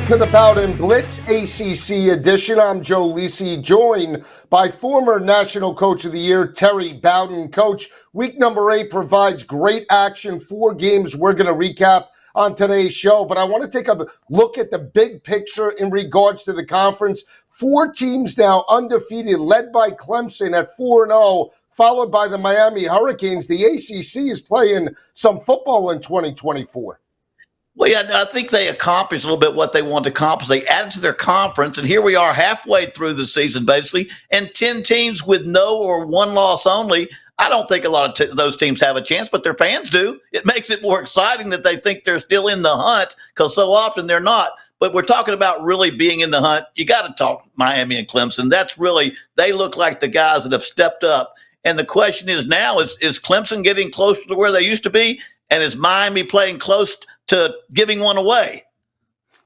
To the Bowden Blitz ACC edition. I'm Joe Lisi, joined by former National Coach of the Year, Terry Bowden. Coach, week number 8 provides great action. 4 games we're going to recap on today's show, but I want to take a look at the big picture in regards to the conference. 4 teams now undefeated, led by Clemson at 4-0, followed by the Miami Hurricanes. The ACC is playing some football in 2024. Well, yeah, I think they accomplished a little bit what they wanted to accomplish. They added to their conference, and here we are halfway through the season, basically, and 10 teams with no or 1 loss only. I don't think a lot of those teams have a chance, but their fans do. It makes it more exciting that they think they're still in the hunt, because so often they're not. But we're talking about really being in the hunt. You got to talk Miami and Clemson. That's really, they look like the guys that have stepped up. And the question is now, is Clemson getting closer to where they used to be? And is Miami playing close to giving one away?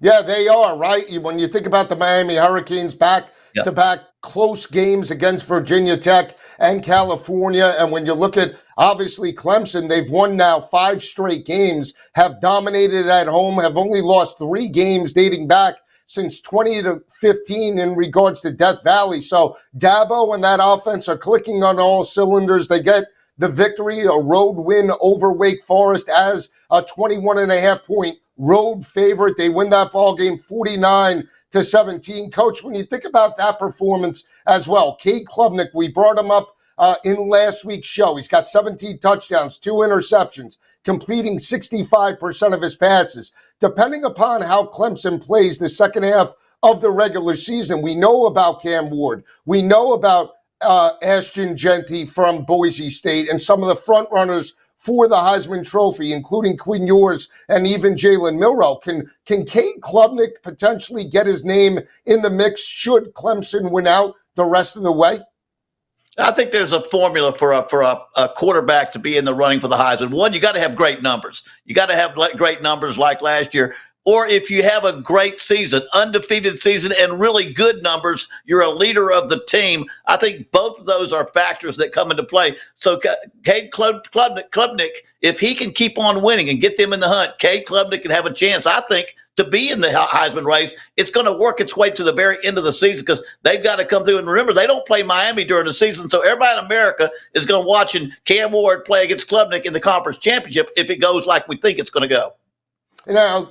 Yeah, they are, right? When you think about the Miami Hurricanes, back-to-back close games against Virginia Tech and California. And when you look at, obviously, Clemson, they've won now 5 straight games, have dominated at home, have only lost 3 games dating back since 2015 in regards to Death Valley. So Dabo and that offense are clicking on all cylinders. They get the victory, a road win over Wake Forest as a 21.5-point road favorite. They win that ball game 49-17. Coach, when you think about that performance as well, Cade Klubnik, we brought him up in last week's show. He's got 17 touchdowns, 2 interceptions, completing 65% of his passes. Depending upon how Clemson plays the second half of the regular season, we know about Cam Ward. We know about Ashton Genty from Boise State and some of the front runners for the Heisman Trophy, including Quinn Ewers and even Jalen Milroe. Can Cade Klubnik potentially get his name in the mix should Clemson win out the rest of the way? I think there's a formula for a quarterback to be in the running for the Heisman. One, you got to have great numbers. You got to have great numbers like last year. Or if you have a great season, undefeated season, and really good numbers, you're a leader of the team. I think both of those are factors that come into play. So Cade Klubnik, if he can keep on winning and get them in the hunt, Cade Klubnik can have a chance, I think, to be in the Heisman race. It's going to work its way to the very end of the season because they've got to come through. And remember, they don't play Miami during the season, so everybody in America is going to watching Cam Ward play against Klubnik in the conference championship if it goes like we think it's going to go. Now,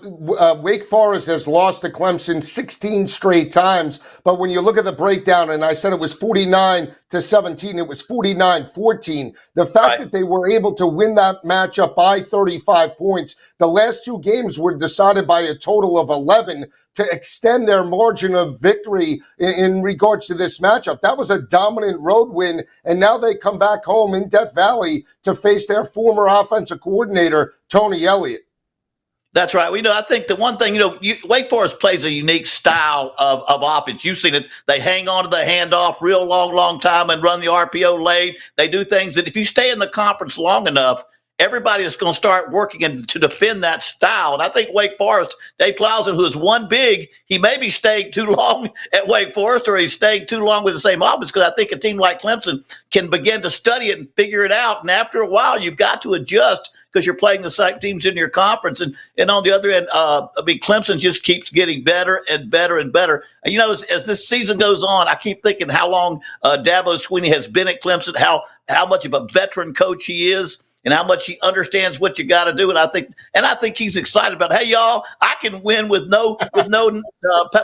Wake Forest has lost to Clemson 16 straight times, but when you look at the breakdown, and I said it was 49-17, it was 49-14. The fact that they were able to win that matchup by 35 points, the last 2 games were decided by a total of 11 to extend their margin of victory in regards to this matchup. That was a dominant road win, and now they come back home in Death Valley to face their former offensive coordinator, Tony Elliott. That's right. I think the one thing, Wake Forest plays a unique style of offense. You've seen it. They hang on to the handoff real long time and run the RPO late. They do things that if you stay in the conference long enough, everybody is going to start working to defend that style. And I think Wake Forest, Dave Clausen, who is one big, he may be staying too long at Wake Forest or he's staying too long with the same offense because I think a team like Clemson can begin to study it and figure it out. And after a while, you've got to adjust because you're playing the same teams in your conference. And on the other end, Clemson just keeps getting better and better and better. And, as this season goes on, I keep thinking how long Dabo Swinney has been at Clemson, how much of a veteran coach he is, and how much he understands what you got to do. And I think he's excited about, hey, y'all, I can win with no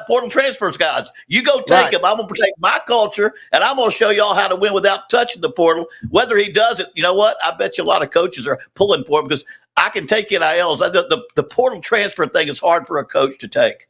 portal transfers, guys. You go take them. I'm going to protect my culture, and I'm going to show y'all how to win without touching the portal. Whether he does it, you know what? I bet you a lot of coaches are pulling for him because I can take NILs. The portal transfer thing is hard for a coach to take.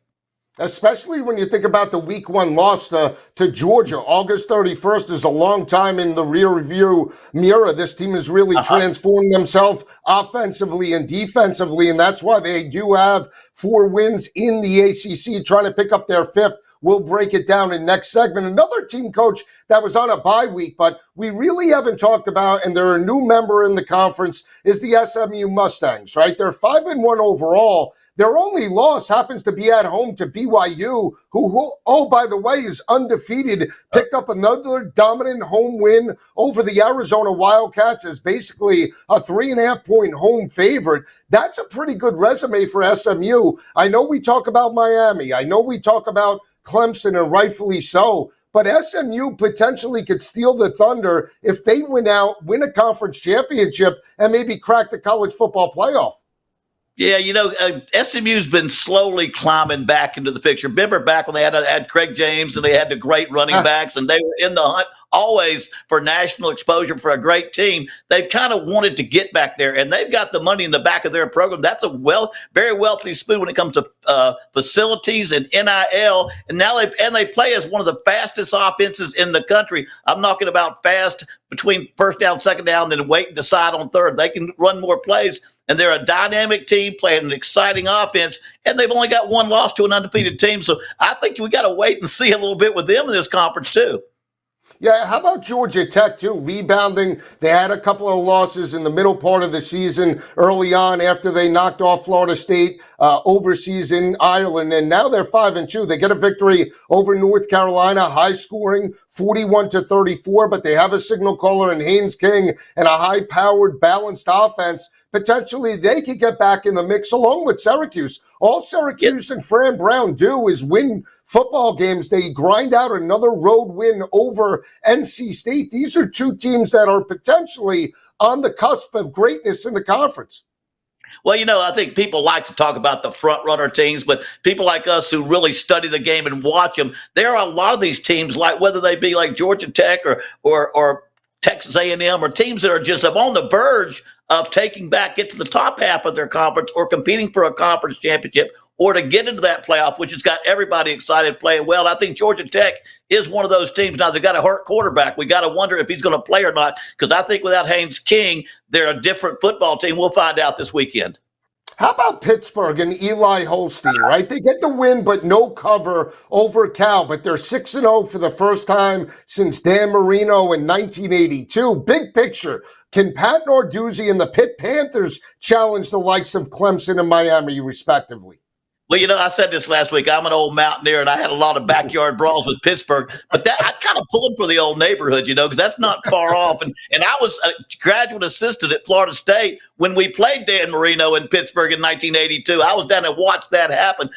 Especially when you think about the week 1 loss to Georgia. August 31st is a long time in the rear view mirror. This team has really transformed themselves offensively and defensively, and that's why they do have 4 wins in the ACC, trying to pick up their 5th We'll break it down in next segment. Another team, Coach, that was on a bye week, but we really haven't talked about, and they're a new member in the conference, is the SMU Mustangs, right? They're 5-1 overall. Their only loss happens to be at home to BYU, who, oh, by the way, is undefeated, picked up another dominant home win over the Arizona Wildcats as basically a 3.5-point home favorite. That's a pretty good resume for SMU. I know we talk about Miami. I know we talk about Clemson, and rightfully so. But SMU potentially could steal the thunder if they win a conference championship, and maybe crack the college football playoff. Yeah, SMU's been slowly climbing back into the picture. Remember back when they had Craig James and they had the great running backs and they were in the hunt always for national exposure for a great team. They've kind of wanted to get back there, and they've got the money in the back of their program. That's a very wealthy spoon when it comes to facilities and NIL. And now they play as one of the fastest offenses in the country. I'm talking about fast between first down, second down, then wait and decide on third. They can run more plays. And they're a dynamic team playing an exciting offense, and they've only got one loss to an undefeated team. So I think we got to wait and see a little bit with them in this conference too. Yeah, how about Georgia Tech, too? Rebounding. They had a couple of losses in the middle part of the season early on after they knocked off Florida State overseas in Ireland, and now they're 5-2. They get a victory over North Carolina, high scoring, 41-34, but they have a signal caller in Haynes King and a high-powered, balanced offense. Potentially, they could get back in the mix along with Syracuse. All Syracuse and Fran Brown do is win football games. They grind out another road win over NC State. These are two teams that are potentially on the cusp of greatness in the conference. Well, I think people like to talk about the front runner teams, but people like us who really study the game and watch them, there are a lot of these teams, like whether they be like Georgia Tech or Texas A&M, or teams that are just on the verge of get to the top half of their conference or competing for a conference championship or to get into that playoff, which has got everybody excited playing well. I think Georgia Tech is one of those teams. Now, they've got a hurt quarterback. We got to wonder if he's going to play or not, because I think without Haynes King, they're a different football team. We'll find out this weekend. How about Pittsburgh and Eli Holstein, right? They get the win, but no cover over Cal, but they're 6-0 for the first time since Dan Marino in 1982. Big picture. Can Pat Narduzzi and the Pitt Panthers challenge the likes of Clemson and Miami, respectively? Well, I said this last week. I'm an old Mountaineer, and I had a lot of backyard brawls with Pittsburgh. But I kind of pulled for the old neighborhood, because that's not far off. And I was a graduate assistant at Florida State when we played Dan Marino in Pittsburgh in 1982. I was down and watched that happen.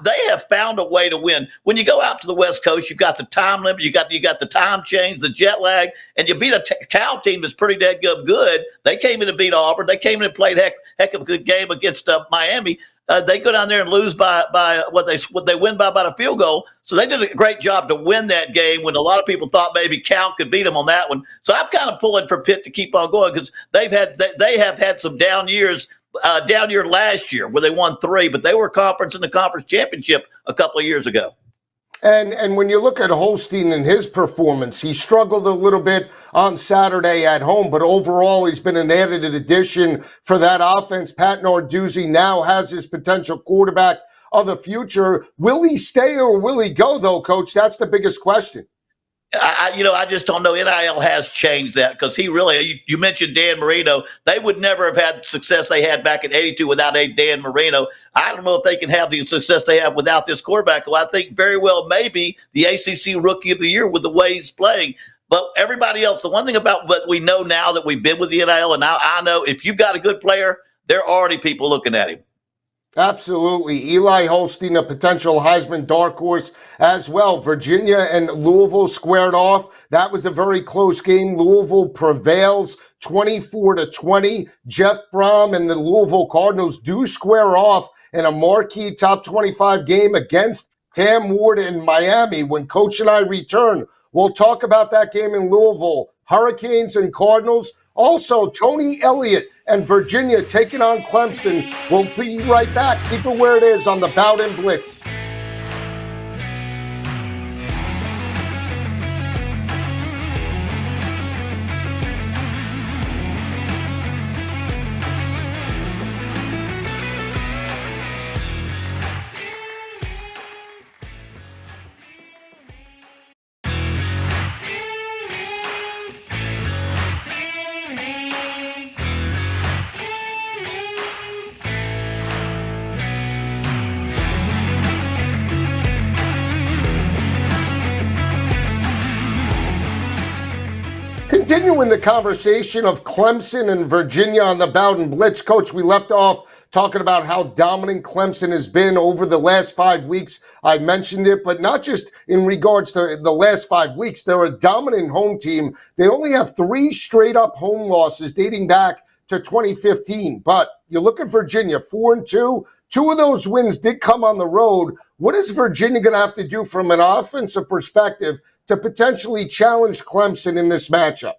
They have found a way to win. When you go out to the West Coast, you've got the time limit, you got the time change, the jet lag, and you beat a Cal team that's pretty dead good. They came in and beat Auburn. They came in and played heck of a good game against Miami. They go down there and lose by what they win by about a field goal. So they did a great job to win that game when a lot of people thought maybe Cal could beat them on that one. So I'm kind of pulling for Pitt to keep on going, because they have had some down years. Down year last year where they won 3, but they were conference in the conference championship a couple of years ago. And when you look at Holstein and his performance, he struggled a little bit on Saturday at home, but overall he's been an added addition for that offense. Pat Narduzzi now has his potential quarterback of the future. Will he stay or will he go, though, Coach? That's the biggest question. I just don't know. NIL has changed that, because you mentioned Dan Marino. They would never have had the success they had back in 82 without a Dan Marino. I don't know if they can have the success they have without this quarterback, who I think very well may be the ACC Rookie of the Year with the way he's playing. But everybody else, the one thing about what we know now that we've been with the NIL, and now I know if you've got a good player, there are already people looking at him. Absolutely. Eli Holstein, a potential Heisman dark horse as well. Virginia and Louisville squared off. That was a very close game. Louisville prevails 24-20. Jeff Brom and the Louisville Cardinals do square off in a marquee top 25 game against Cam Ward in Miami. When Coach and I return, we'll talk about that game in Louisville. Hurricanes and Cardinals. Also, Tony Elliott and Virginia taking on Clemson. We'll be right back. Keep it where it is on the Bowden Blitz. continuing the conversation of Clemson and Virginia on the Bowden Blitz. Coach, we left off talking about how dominant Clemson has been over the last 5 weeks. I mentioned it, but not just in regards to the last 5 weeks. They're a dominant home team. They only have 3 straight-up home losses dating back to 2015. But you look at Virginia, 4-2. 2 of those wins did come on the road. What is Virginia going to have to do from an offensive perspective to potentially challenge Clemson in this matchup?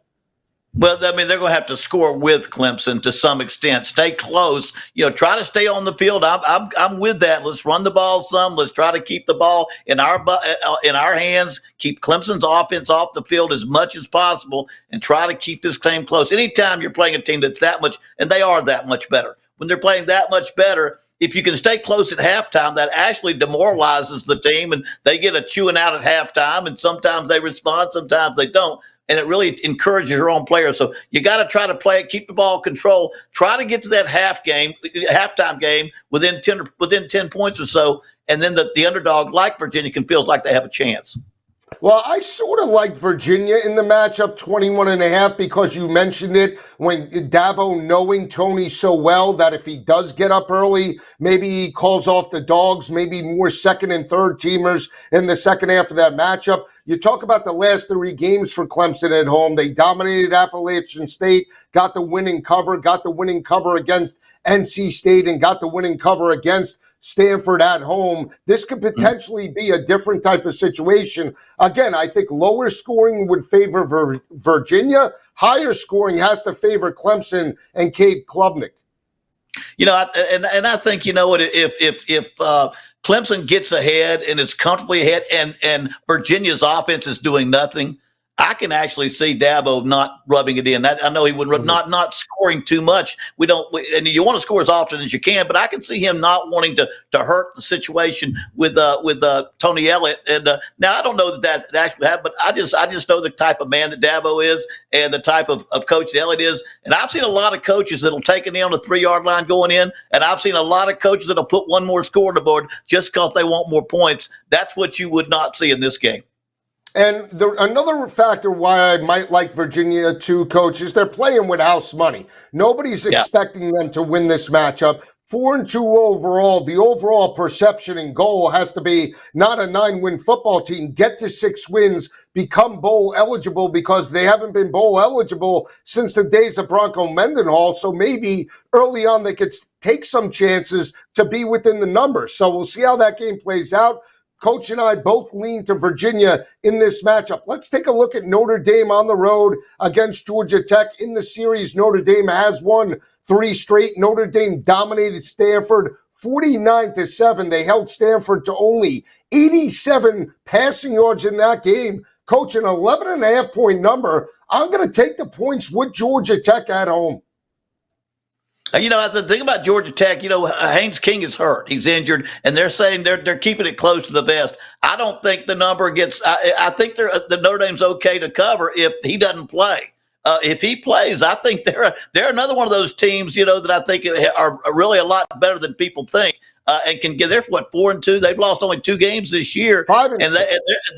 Well, I mean, they're going to have to score with Clemson to some extent. Stay close. Try to stay on the field. I'm with that. Let's run the ball some. Let's try to keep the ball in our hands. Keep Clemson's offense off the field as much as possible, and try to keep this game close. Anytime you're playing a team that's that much, and they are that much better. When they're playing that much better, if you can stay close at halftime, that actually demoralizes the team, and they get a chewing out at halftime. And sometimes they respond, sometimes they don't. And it really encourages your own players. So you got to try to play it, keep the ball control, try to get to that halftime game within 10 points or so, and then the underdog like Virginia can feel like they have a chance. Well, I sort of like Virginia in the matchup, 21.5, because you mentioned it when Dabo knowing Tony so well that if he does get up early, maybe he calls off the dogs, maybe more second and third teamers in the second half of that matchup. You talk about the last 3 games for Clemson at home. They dominated Appalachian State, got the winning cover against NC State, and got the winning cover against Stanford at home. This could potentially be a different type of situation. Again, I think lower scoring would favor Virginia. Higher scoring has to favor Clemson and Cade Klubnik. I think, if Clemson gets ahead and is comfortably ahead and Virginia's offense is doing nothing, I can actually see Dabo not rubbing it in. I know he would not scoring too much. And you want to score as often as you can, but I can see him not wanting to hurt the situation with Tony Elliott. And now I don't know that actually happened, but I just know the type of man that Dabo is and the type of coach that Elliott is. And I've seen a lot of coaches that'll take it in on the 3-yard line going in, and I've seen a lot of coaches that'll put one more score on the board just because they want more points. That's what you would not see in this game. And another factor why I might like Virginia too, Coach, is they're playing with house money. Nobody's expecting them to win this matchup. 4-2 overall. The overall perception and goal has to be not a 9-win football team. Get to 6 wins, become bowl eligible, because they haven't been bowl eligible since the days of Bronco Mendenhall. So maybe early on they could take some chances to be within the numbers. So we'll see how that game plays out. Coach and I both lean to Virginia in this matchup. Let's take a look at Notre Dame on the road against Georgia Tech. In the series, Notre Dame has won 3 straight. Notre Dame dominated Stanford 49-7. They held Stanford to only 87 passing yards in that game. Coach, an 11.5-point number. I'm going to take the points with Georgia Tech at home. The thing about Georgia Tech, Haynes King is hurt. He's injured, and they're saying they're keeping it close to the vest. I don't think the number gets I think the Notre Dame's okay to cover if he doesn't play. If he plays, I think they're another one of those teams, that I think are really a lot better than people think. And can get there for 4-2. They've lost only 2 games this year, and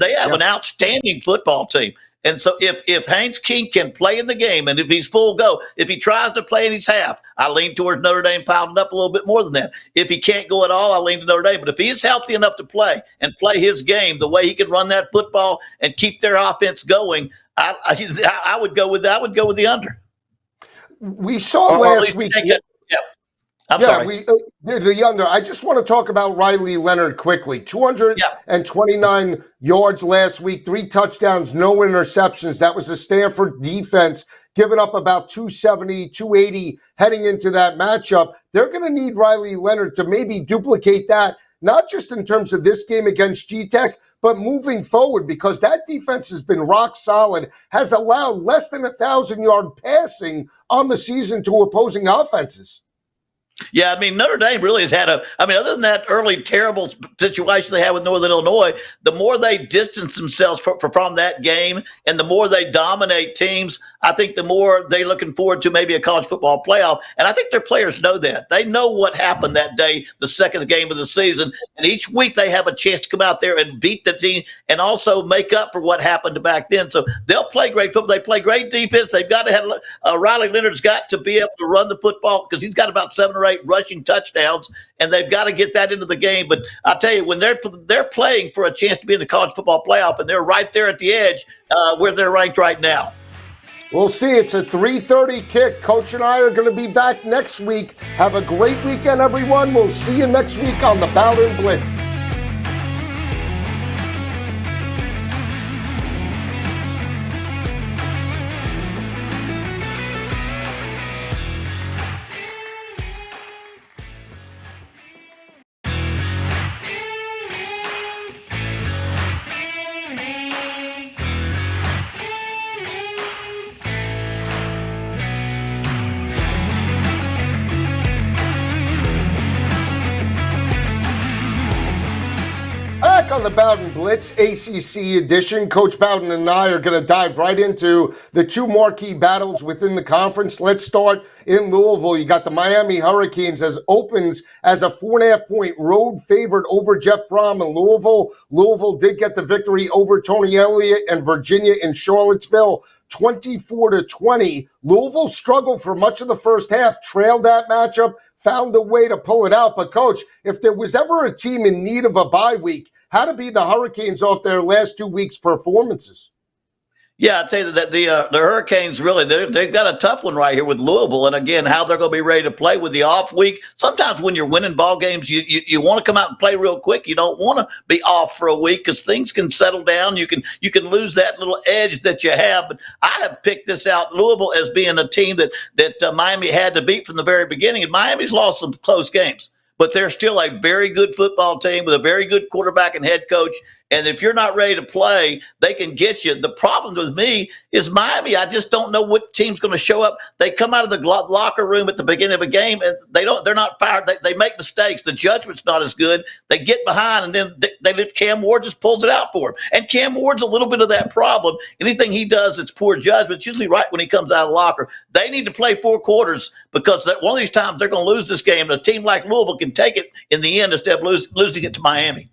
they have an outstanding football team. And so if Haynes King can play in the game, and if he's full go, if he tries to play in his half, I lean towards Notre Dame piling up a little bit more than that. If he can't go at all, I lean to Notre Dame. But if he is healthy enough to play and play his game the way he can run that football and keep their offense going, I would go with the under. We saw last week. I'm sorry. The under. I just want to talk about Riley Leonard quickly. 229 yards last week, 3 touchdowns, no interceptions. That was a Stanford defense giving up about 270, 280 heading into that matchup. They're going to need Riley Leonard to maybe duplicate that, not just in terms of this game against G-Tech, but moving forward, because that defense has been rock solid, has allowed less than 1,000-yard passing on the season to opposing offenses. Yeah, I mean, Notre Dame really has had other than that early terrible situation they had with Northern Illinois, the more they distance themselves from that game and the more they dominate teams, I think the more they're looking forward to maybe a college football playoff. And I think their players know that. They know what happened that day, the second game of the season. And each week they have a chance to come out there and beat the team and also make up for what happened back then. So they'll play great football. They play great defense. They've got to have Riley Leonard's got to be able to run the football because he's got about 7 or 8 rushing touchdowns, and they've got to get that into the game. But I'll tell you, when they're playing for a chance to be in the college football playoff, and they're right there at the edge where they're ranked right now. We'll see. It's a 3:30 kick. Coach and I are going to be back next week. Have a great weekend, everyone. We'll see you next week on the Bowden Blitz. On the Bowden Blitz ACC edition, Coach Bowden and I are going to dive right into the 2 marquee battles within the conference. Let's start in Louisville. You got the Miami Hurricanes as opens as a 4.5-point road favorite over Jeff Brom in Louisville. Louisville did get the victory over Tony Elliott and Virginia in Charlottesville, 24-20. Louisville struggled for much of the first half, trailed that matchup, found a way to pull it out. But, Coach, if there was ever a team in need of a bye week, how to be the Hurricanes off their last 2 weeks' performances? Yeah, I'll tell you that the Hurricanes really they've got a tough one right here with Louisville, and again, how they're going to be ready to play with the off week. Sometimes when you're winning ball games, you want to come out and play real quick. You don't want to be off for a week because things can settle down. You can lose that little edge that you have. But I have picked this out, Louisville, as being a team that Miami had to beat from the very beginning, and Miami's lost some close games. But they're still a very good football team with a very good quarterback and head coach. And if you're not ready to play, they can get you. The problem with me is Miami. I just don't know what team's going to show up. They come out of the locker room at the beginning of a game, and they're not fired. They make mistakes. The judgment's not as good. They get behind, and then Cam Ward just pulls it out for them. And Cam Ward's a little bit of that problem. Anything he does, it's poor judgment. It's usually right when he comes out of the locker. They need to play 4 quarters because one of these times they're going to lose this game. And a team like Louisville can take it in the end instead of losing it to Miami.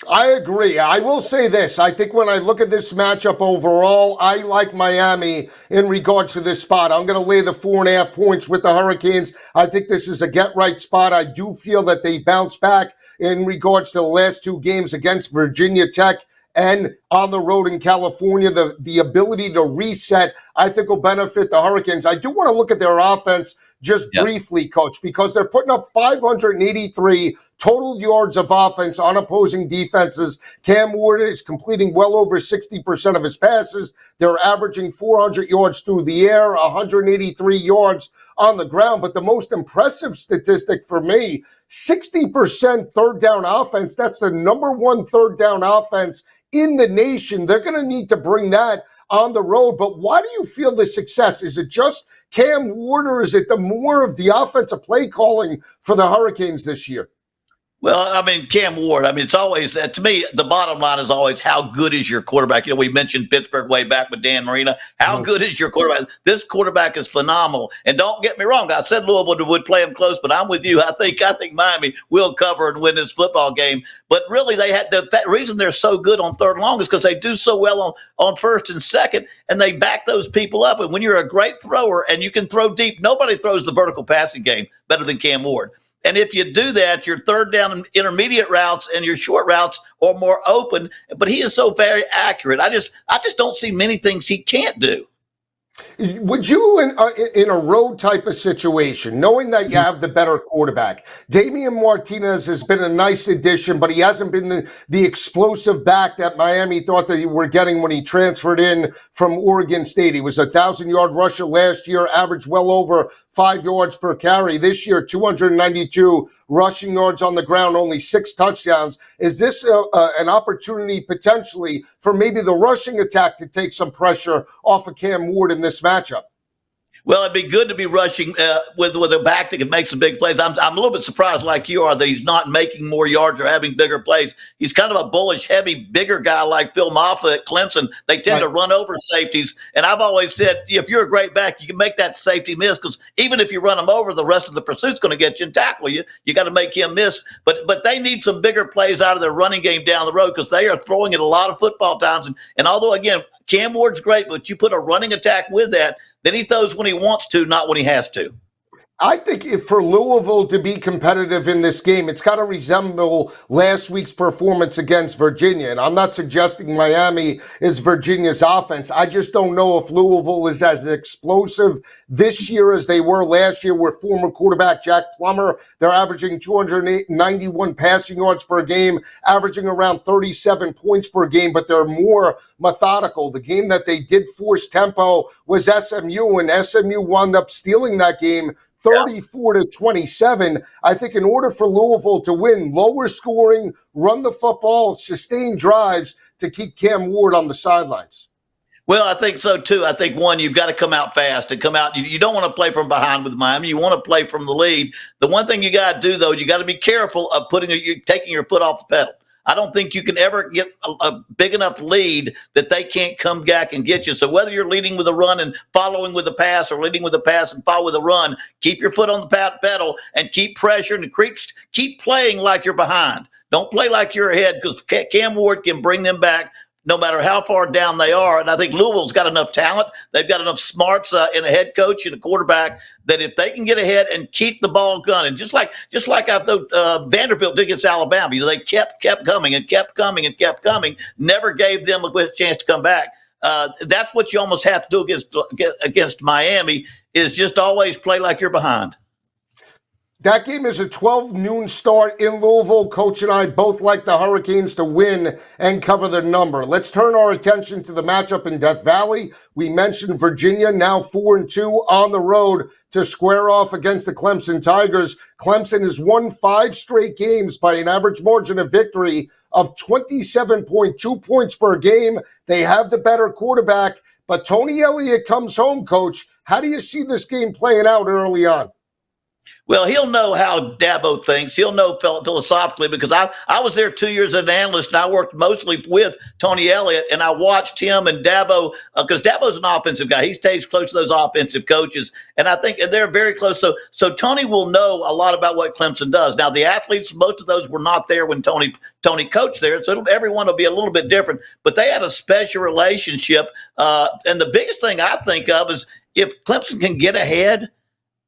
I agree. I will say this. I think when I look at this matchup overall, I like Miami in regards to this spot. I'm going to lay the 4.5 points with the Hurricanes. I think this is a get-right spot. I do feel that they bounce back in regards to the last 2 games against Virginia Tech and on the road in California. The ability to reset, I think, will benefit the Hurricanes. I do want to look at their offense just briefly, Coach, because they're putting up 583 total yards of offense on opposing defenses. Cam Ward is completing well over 60% of his passes. They're averaging 400 yards through the air, 183 yards on the ground. But the most impressive statistic for me, 60% third down offense. That's the number 1 third down offense in the nation. They're going to need to bring that on the road. But why do you feel the success? Is it just Cam Ward, or is it the more of the offensive play calling for the Hurricanes this year? Well, I mean, Cam Ward, it's always, to me, the bottom line is always how good is your quarterback? You know, we mentioned Pittsburgh way back with Dan Marino. How good is your quarterback? This quarterback is phenomenal. And don't get me wrong, I said Louisville would play him close, but I'm with you. I think Miami will cover and win this football game. But really, they had the reason they're so good on third and long is because they do so well on first and second, and they back those people up. And when you're a great thrower and you can throw deep, nobody throws the vertical passing game better than Cam Ward. And if you do that, your third down and intermediate routes and your short routes are more open. But he is so very accurate. I just don't see many things he can't do. Would you, in a road type of situation, knowing that you have the better quarterback, Damian Martinez has been a nice addition, but he hasn't been the explosive back that Miami thought that they were getting when he transferred in from Oregon State. He was a 1,000-yard rusher last year, averaged well over 5 yards per carry. This year, 292 rushing yards on the ground, only 6 touchdowns. Is this an opportunity potentially for maybe the rushing attack to take some pressure off of Cam Ward in this matchup? Well, it'd be good to be rushing with a back that can make some big plays. I'm a little bit surprised, like you are, that he's not making more yards or having bigger plays. He's kind of a bullish, heavy, bigger guy like Phil Maffa at Clemson. They tend to run over safeties, and I've always said if you're a great back, you can make that safety miss because even if you run him over, the rest of the pursuit's going to get you and tackle you. You got to make him miss. But they need some bigger plays out of their running game down the road because they are throwing it a lot of football times. And although again, Cam Ward's great, but you put a running attack with that. Then he throws when he wants to, not when he has to. I think if for Louisville to be competitive in this game, it's got to resemble last week's performance against Virginia. And I'm not suggesting Miami is Virginia's offense. I just don't know if Louisville is as explosive this year as they were last year with former quarterback Jack Plummer. They're averaging 291 passing yards per game, averaging around 37 points per game, but they're more methodical. The game that they did force tempo was SMU, and SMU wound up stealing that game 34-27. I think in order for Louisville to win, lower scoring, run the football, sustain drives to keep Cam Ward on the sidelines. Well, I think so too. I think one, you've got to come out fast and come out. You don't want to play from behind with Miami. You want to play from the lead. The one thing you got to do though, you got to be careful of taking your foot off the pedal. I don't think you can ever get a big enough lead that they can't come back and get you. So whether you're leading with a run and following with a pass or leading with a pass and follow with a run, keep your foot on the pedal and keep pressuring and keep playing like you're behind. Don't play like you're ahead because Cam Ward can bring them back no matter how far down they are. And I think Louisville's got enough talent. They've got enough smarts in a head coach and a quarterback that if they can get ahead and keep the ball gunning, just like I thought Vanderbilt did against Alabama, they kept coming and kept coming and kept coming, never gave them a chance to come back. That's what you almost have to do against Miami is just always play like you're behind. That game is a 12 noon start in Louisville. Coach and I both like the Hurricanes to win and cover the number. Let's turn our attention to the matchup in Death Valley. We mentioned Virginia, now 4-2 on the road to square off against the Clemson Tigers. Clemson has won 5 straight games by an average margin of victory of 27.2 points per game. They have the better quarterback, but Tony Elliott comes home, Coach. How do you see this game playing out early on? Well, he'll know how Dabo thinks. He'll know philosophically because I was there 2 years as an analyst, and I worked mostly with Tony Elliott, and I watched him and Dabo because Dabo's an offensive guy. He stays close to those offensive coaches, and I think they're very close. So Tony will know a lot about what Clemson does. Now, the athletes, most of those were not there when Tony coached there, so everyone will be a little bit different. But they had a special relationship, and the biggest thing I think of is if Clemson can get ahead,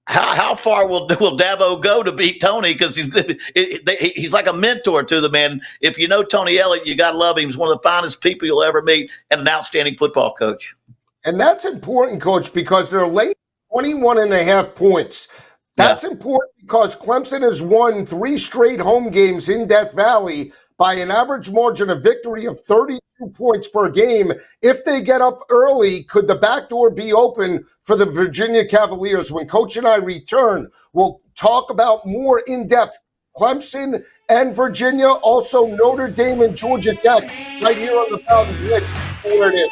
how far will Dabo go to beat Tony? Because he's like a mentor to them. And if you know Tony Elliott, you got to love him. He's one of the finest people you'll ever meet and an outstanding football coach. And that's important, Coach, because they're late 21.5 points. That's important because Clemson has won 3 straight home games in Death Valley by an average margin of victory of 32 points per game. If they get up early, could the back door be open for the Virginia Cavaliers? When Coach and I return, we'll talk about more in-depth Clemson and Virginia, also Notre Dame and Georgia Tech right here on the Bowden Blitz. Where it is.